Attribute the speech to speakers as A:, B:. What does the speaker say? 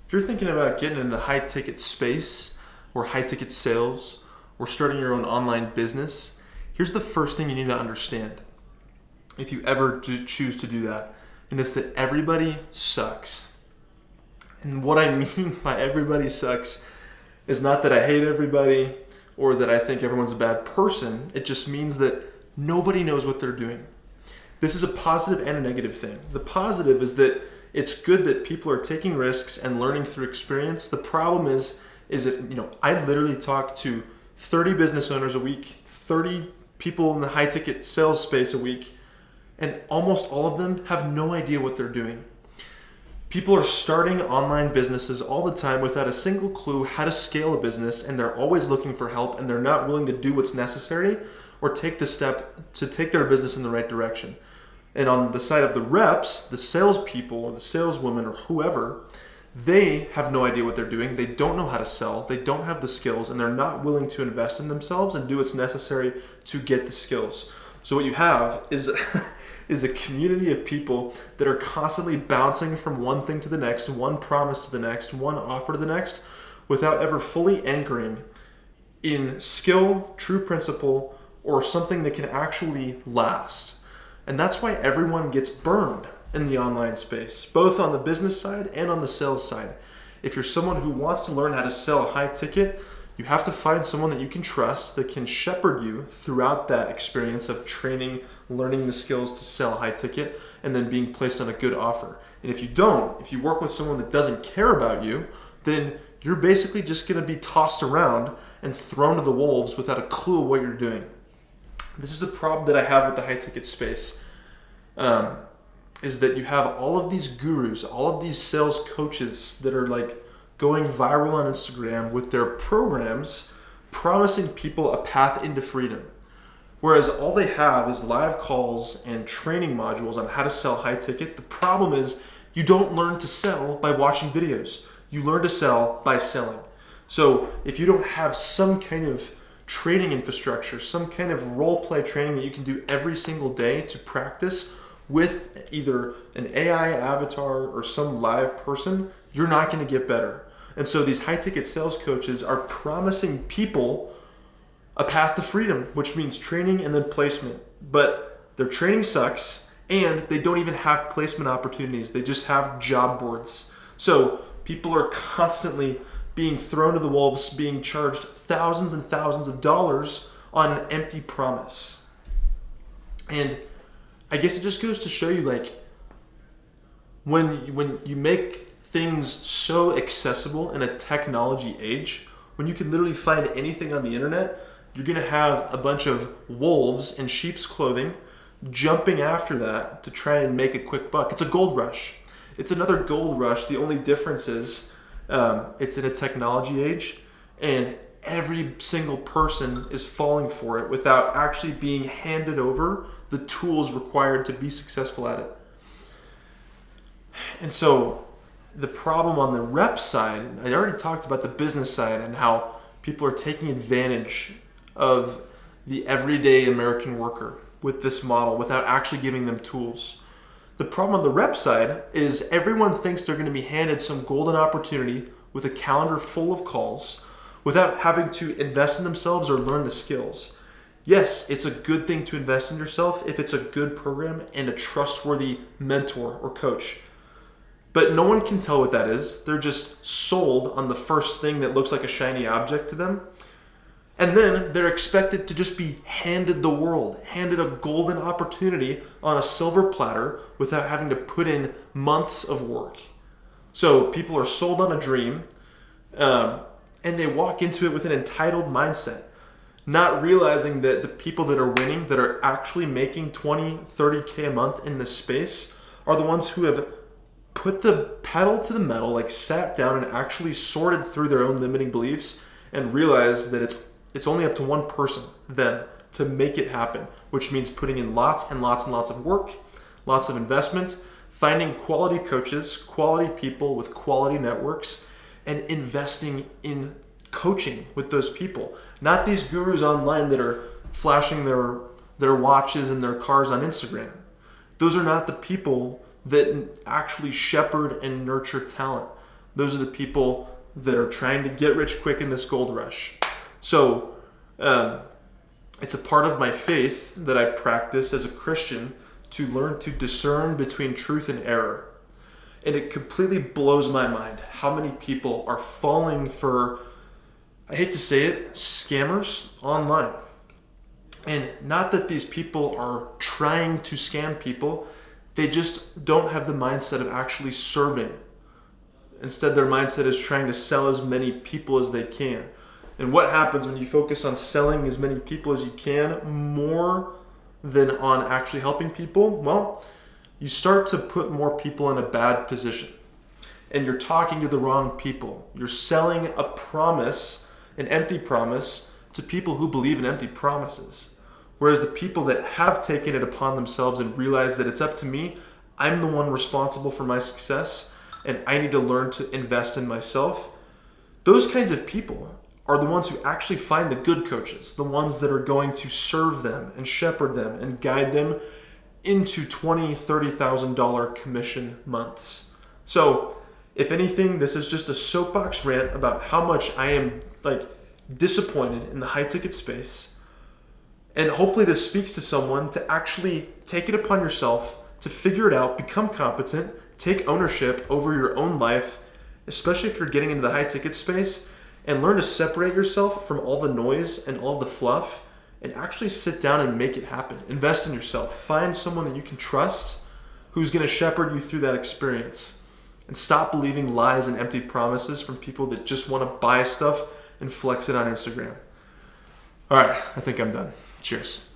A: If you're thinking about getting into high ticket space or high ticket sales or starting your own online business, here's the first thing you need to understand if you ever do choose to do that, and it's that everybody sucks. And what I mean by everybody sucks is not that I hate everybody or that I think everyone's a bad person. It just means that nobody knows what they're doing. This is a positive and a negative thing. The positive is that it's good that people are taking risks and learning through experience. The problem is if, I literally talk to 30 business owners a week, 30 people in the high ticket sales space a week, and almost all of them have no idea what they're doing. People are starting online businesses all the time without a single clue how to scale a business, and they're always looking for help, and they're not willing to do what's necessary or take the step to take their business in the right direction. And on the side of the reps, the salespeople or the saleswomen or whoever, they have no idea what they're doing. They don't know how to sell. They don't have the skills, and they're not willing to invest in themselves and do what's necessary to get the skills. So what you have is a community of people that are constantly bouncing from one thing to the next, one promise to the next, one offer to the next, without ever fully anchoring in skill, true principle, or something that can actually last. And that's why everyone gets burned in the online space, both on the business side and on the sales side. If you're someone who wants to learn how to sell high ticket, you have to find someone that you can trust that can shepherd you throughout that experience of training, learning the skills to sell high ticket, and then being placed on a good offer. And if you work with someone that doesn't care about you, then you're basically just going to be tossed around and thrown to the wolves without a clue of what you're doing. This is the problem that I have with the high ticket space, is that you have all of these gurus, all of these sales coaches that are like going viral on Instagram with their programs promising people a path into freedom. Whereas all they have is live calls and training modules on how to sell high ticket. The problem is you don't learn to sell by watching videos. You learn to sell by selling. So if you don't have some kind of training infrastructure, some kind of role play training that you can do every single day to practice with either an AI avatar or some live person, you're not going to get better. And so these high ticket sales coaches are promising people a path to freedom, which means training and then placement. But their training sucks, and they don't even have placement opportunities. They just have job boards. So people are constantly being thrown to the wolves, being charged thousands and thousands of dollars on an empty promise. And I guess it just goes to show you, like, when you make things so accessible in a technology age, when you can literally find anything on the internet, you're going to have a bunch of wolves in sheep's clothing jumping after that to try and make a quick buck. It's a gold rush. It's another gold rush. The only difference is it's in a technology age, and every single person is falling for it without actually being handed over the tools required to be successful at it. And so the problem on the rep side, I already talked about the business side and how people are taking advantage of the everyday American worker with this model without actually giving them tools. The problem on the rep side is everyone thinks they're going to be handed some golden opportunity with a calendar full of calls without having to invest in themselves or learn the skills. Yes, it's a good thing to invest in yourself if it's a good program and a trustworthy mentor or coach. But no one can tell what that is. They're just sold on the first thing that looks like a shiny object to them. And then they're expected to just be handed the world, handed a golden opportunity on a silver platter without having to put in months of work. So people are sold on a dream, and they walk into it with an entitled mindset, not realizing that the people that are winning, that are actually making 20, 30K a month in this space, are the ones who have put the pedal to the metal, like sat down and actually sorted through their own limiting beliefs and realized that it's only up to one person then to make it happen, which means putting in lots and lots and lots of work, lots of investment, finding quality coaches, quality people with quality networks, and investing in coaching with those people. Not these gurus online that are flashing their watches and their cars on Instagram. Those are not the people that actually shepherd and nurture talent. Those are the people that are trying to get rich quick in this gold rush. So it's a part of my faith that I practice as a Christian to learn to discern between truth and error. And it completely blows my mind how many people are falling for, I hate to say it, scammers online. And not that these people are trying to scam people, they just don't have the mindset of actually serving. Instead, their mindset is trying to sell as many people as they can. And what happens when you focus on selling as many people as you can more than on actually helping people? Well, you start to put more people in a bad position. And you're talking to the wrong people. You're selling a promise, an empty promise, to people who believe in empty promises. Whereas the people that have taken it upon themselves and realize that it's up to me, I'm the one responsible for my success, and I need to learn to invest in myself, those kinds of people are the ones who actually find the good coaches, the ones that are going to serve them and shepherd them and guide them into $20,000, $30,000 commission months. So if anything, this is just a soapbox rant about how much I am disappointed in the high ticket space. And hopefully this speaks to someone to actually take it upon yourself, to figure it out, become competent, take ownership over your own life, especially if you're getting into the high ticket space, and learn to separate yourself from all the noise and all the fluff and actually sit down and make it happen. Invest in yourself. Find someone that you can trust who's going to shepherd you through that experience. And stop believing lies and empty promises from people that just want to buy stuff and flex it on Instagram. All right, I think I'm done. Cheers.